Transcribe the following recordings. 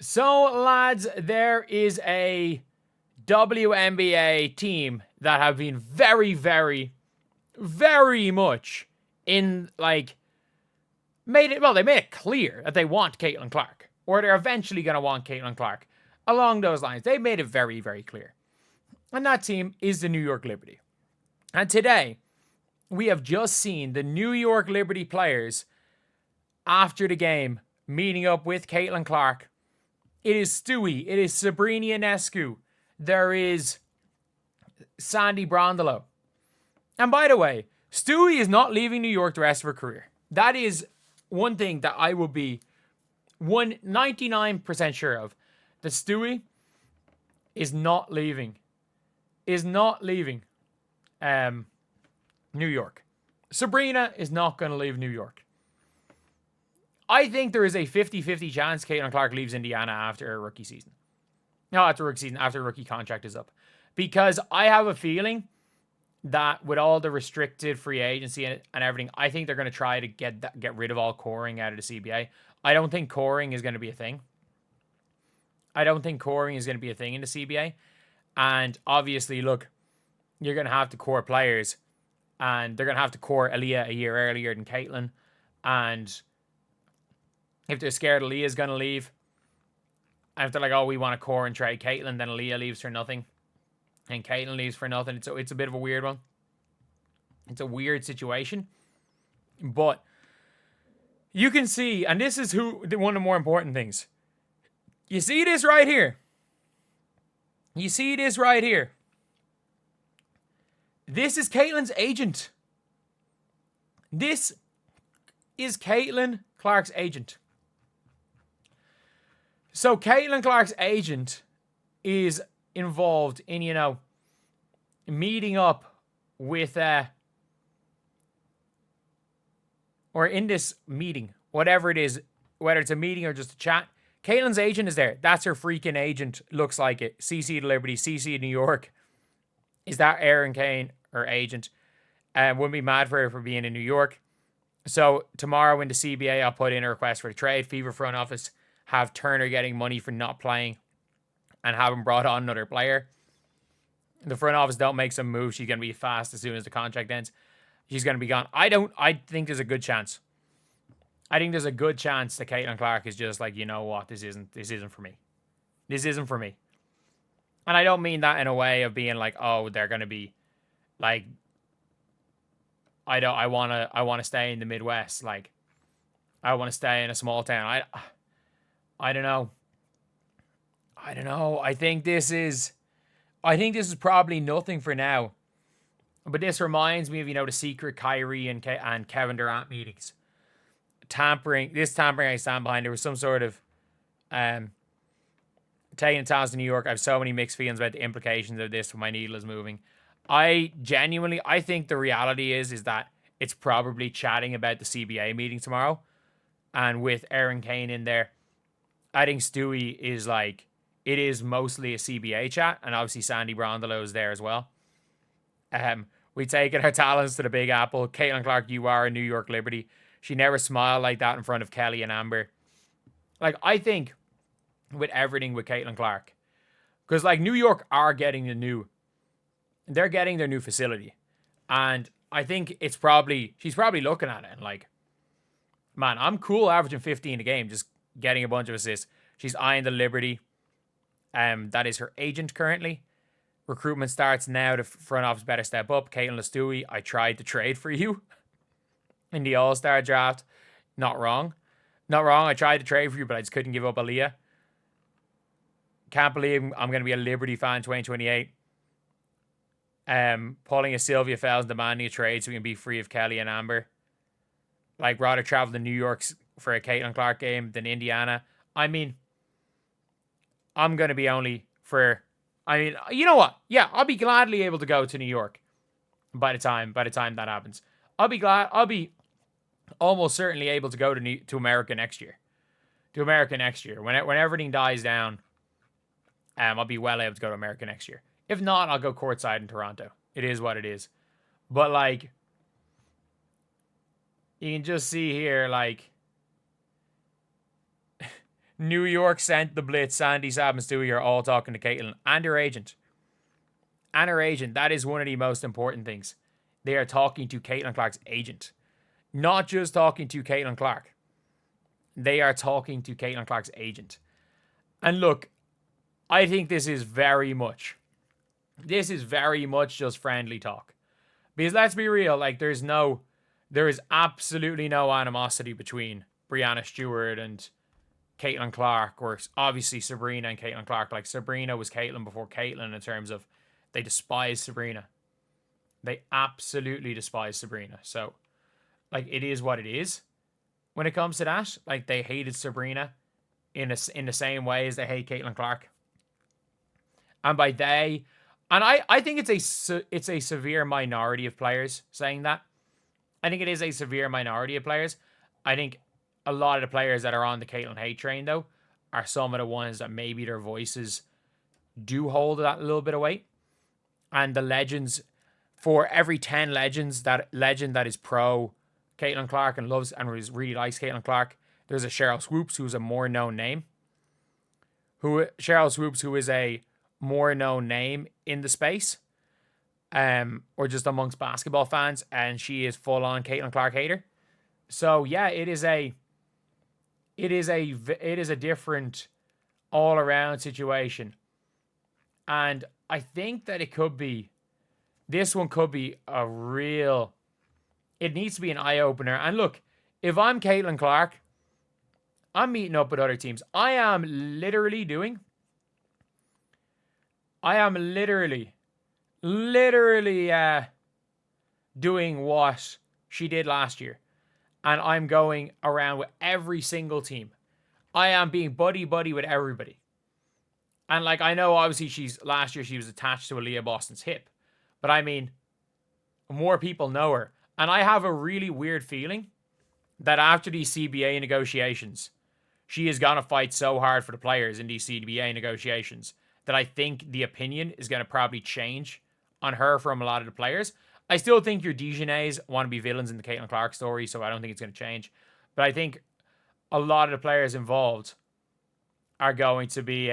So, lads, there is a WNBA team that have been very, very, very much in, like, they made it clear that they want Caitlin Clark, or they're eventually going to want Caitlin Clark. Along those lines, they made it very, very clear. And that team is the New York Liberty. And today, we have just seen the New York Liberty players, after the game, meeting up with Caitlin Clark. It is Stewie. It is Sabrina Ionescu. There is Sandy Brondolo. And by the way, Stewie is not leaving New York the rest of her career. That is one thing that I will be 99% sure of. That Stewie is not leaving. New York. Sabrina is not going to leave New York. I think there is a 50-50 chance Caitlin Clark leaves Indiana after her rookie season. No, after rookie season, after her rookie contract is up. Because I have a feeling that with all the restricted free agency and everything, I think they're going to try to get rid of all coring out of the CBA. I don't think coring is going to be a thing. in the CBA. And obviously, look, you're going to have to core players. And they're going to have to core Aaliyah a year earlier than Caitlin. And if they're scared Aaliyah's going to leave, and if they're like, oh, we want to core and trade Caitlin, then Aaliyah leaves for nothing. And Caitlin leaves for nothing. It's a bit of a weird one. It's a weird situation. But you can see, and this is one of the more important things. You see this right here. This is Caitlin's agent. This is Caitlin Clark's agent. So Caitlin Clark's agent is involved in, meeting up with, or in this meeting, whatever it is, whether it's a meeting or just a chat. Caitlin's agent is there. That's her freaking agent. Looks like it. CC to Liberty, CC to New York. Is that Erin Kane, her agent? Wouldn't be mad for her for being in New York. So tomorrow in the CBA, I'll put in a request for a trade. Fever front office have Turner getting money for not playing and haven't brought on another player. The front office don't make some moves. She's going to be fast as soon as the contract ends. She's going to be gone. I think there's a good chance. I think there's a good chance that Caitlin Clark is just like, you know what, this isn't for me. This isn't for me. And I don't mean that in a way of being like, oh, they're going to be like, I want to stay in the Midwest. Like, I want to stay in a small town. I don't know. I think this is probably nothing for now. But this reminds me of, the secret Kyrie and Kevin Durant meetings. Tampering I stand behind. There was some sort of taking Towns to New York. I have so many mixed feelings about the implications of this when my needle is moving. I think the reality is that it's probably chatting about the CBA meeting tomorrow. And with Erin Kane in there, I think Stewie is like, it is mostly a CBA chat. And obviously Sandy Brondolo is there as well. We taken her talents to the Big Apple. Caitlin Clark, you are a New York Liberty. She never smiled like that in front of Kelly and Amber. Like, I think with everything with Caitlin Clark, because like New York are getting they're getting their new facility. And I think she's probably looking at it and like, man, I'm cool averaging 15 a game, just getting a bunch of assists. She's eyeing the Liberty. That is her agent currently. Recruitment starts now. The front office better step up. Caitlin Stewie, I tried to trade for you in the All-Star draft. Not wrong. I tried to trade for you, but I just couldn't give up Aaliyah. Can't believe I'm going to be a Liberty fan in 2028. Pulling a Sylvia Fells and demanding a trade so we can be free of Kelly and Amber. Like, rather travel to New York for a Caitlin Clark game than Indiana. I mean, I'm going to be only for... you know what? Yeah, I'll be gladly able to go to New York by the time that happens. I'll be almost certainly able to go to America next year. When everything dies down, I'll be well able to go to America next year. If not, I'll go courtside in Toronto. It is what it is. But like, you can just see here, like, New York sent the blitz. Sandy, Sab, and Stewie are all talking to Caitlin and her agent. And her agent. That is one of the most important things. They are talking to Caitlin Clark's agent. Not just talking to Caitlin Clark. They are talking to Caitlin Clark's agent. And look, I think this is very much just friendly talk. Because let's be real, like there is absolutely no animosity between Breanna Steward and Caitlin Clark, or obviously Sabrina and Caitlin Clark. Like Sabrina was Caitlin before Caitlin in terms of they despise Sabrina. They absolutely despise Sabrina. So, like, it is what it is when it comes to that. Like, they hated Sabrina in the same way as they hate Caitlin Clark. And by they, and I think it's a severe minority of players saying that. I think it is a severe minority of players. I think a lot of the players that are on the Caitlin hate train, though, are some of the ones that maybe their voices do hold that little bit of weight. And the legends, for every 10 legends, that legend that is pro Caitlin Clark and loves and really likes Caitlin Clark, there's a Cheryl Swoops, who's a more known name. Cheryl Swoops, who is a more known name in the space, or just amongst basketball fans, and she is full on Caitlin Clark hater. So yeah, it is a different all around situation, and I think that this one could be a real. It needs to be an eye opener. And look, if I'm Caitlin Clark, I'm meeting up with other teams. I am literally doing what she did last year. And I'm going around with every single team. I am being buddy with everybody. And like, I know obviously last year she was attached to Aaliyah Boston's hip. But I mean, more people know her. And I have a really weird feeling that after these CBA negotiations, she is going to fight so hard for the players in these CBA negotiations that I think the opinion is going to probably change on her from a lot of the players. I still think your Dijonais want to be villains in the Caitlin Clark story, so I don't think it's going to change. But I think a lot of the players involved are going to be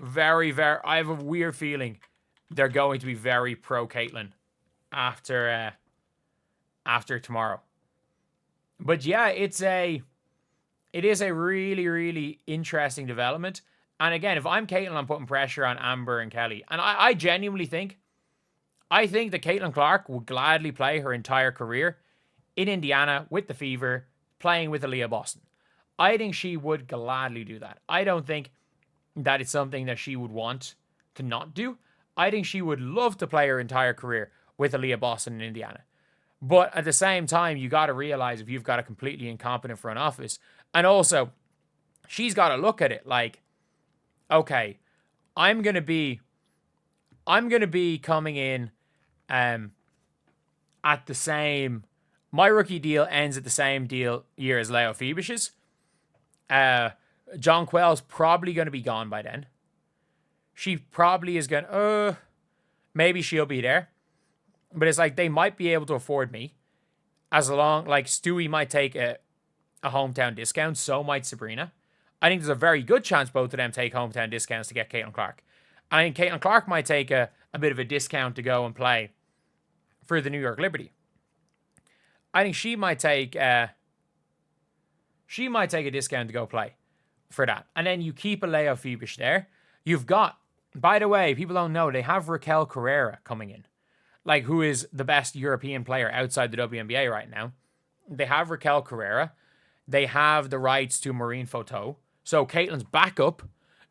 very, very. I have a weird feeling they're going to be very pro Caitlin after tomorrow. But yeah, it is a really, really interesting development. And again, if I'm Caitlin, I'm putting pressure on Amber and Kelly. And I genuinely think that Caitlin Clark would gladly play her entire career in Indiana with the Fever, playing with Aaliyah Boston. I think she would gladly do that. I don't think that it's something that she would want to not do. I think she would love to play her entire career with Aaliyah Boston in Indiana. But at the same time, you got to realize if you've got a completely incompetent front office, and also she's got to look at it like, okay, I'm gonna be coming in at the same. My rookie deal ends at the same year as Leo Phoebus's. John Quell's probably going to be gone by then. She probably is going to, maybe she'll be there. But it's like they might be able to afford me. As long, like Stewie might take a hometown discount, so might Sabrina. I think there's a very good chance both of them take hometown discounts to get Caitlin Clark. I think Caitlin Clark might take a bit of a discount to go and play for the New York Liberty. I think she might take a discount to go play for that. And then you keep a Leo Phoebus there. You've got, by the way, people don't know, they have Raquel Carrera coming in. Like, who is the best European player outside the WNBA right now. They have Raquel Carrera. They have the rights to Maureen Photo. So Caitlin's backup.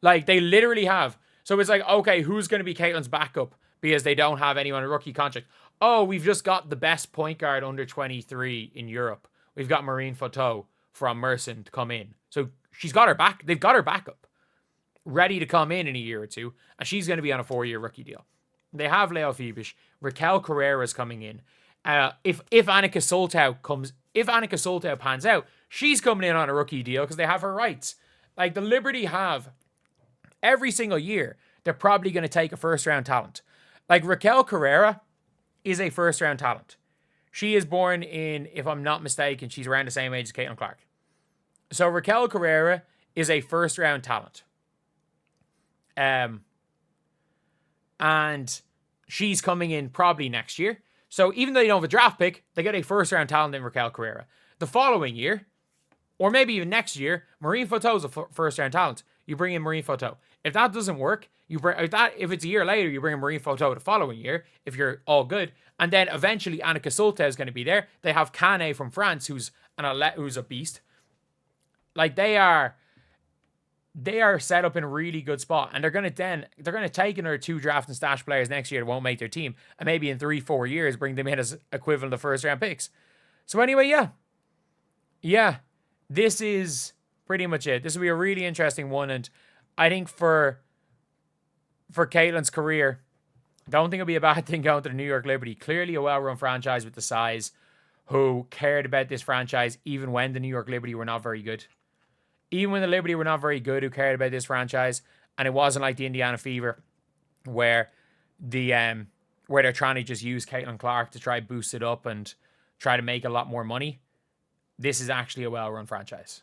Like, they literally have. So it's like, okay, who's going to be Caitlin's backup? Because they don't have anyone on a rookie contract. Oh, we've just got the best point guard under 23 in Europe. We've got Maureen Photo from Mersin to come in. So she's got her back. They've got her backup ready to come in a year or two. And she's going to be on a 4-year rookie deal. They have Leo Phoebus. Raquel Carrera's coming in. If Annika Soltau pans out, she's coming in on a rookie deal because they have her rights. Like, the Liberty have, every single year, they're probably going to take a first-round talent. Like, Raquel Carrera is a first-round talent. She is born in, if I'm not mistaken, she's around the same age as Caitlin Clark. So Raquel Carrera is a first round talent. And she's coming in probably next year. So even though you don't have a draft pick, they get a first round talent in Raquel Carrera. The following year, or maybe even next year, Marine Photo is a first round talent. You bring in Marine Photo. If that doesn't work, if it's a year later, you bring in Marine Photo the following year, if you're all good. And then eventually Annika Sulte is going to be there. They have Kane from France, who's a beast. Like they are set up in a really good spot, and they're going to take another 2 draft and stash players next year that won't make their team, and maybe in 3-4 years bring them in as equivalent of first round picks. So anyway, yeah, this is pretty much it. This will be a really interesting one, and I think for Caitlin's career, I don't think it'll be a bad thing going to the New York Liberty. Clearly a well-run franchise with the size, who cared about this franchise even when the New York Liberty were not very good. Even when the Liberty were not very good, who cared about this franchise, and it wasn't like the Indiana Fever, where they're trying to just use Caitlin Clark to try boost it up and try to make a lot more money. This is actually a well-run franchise.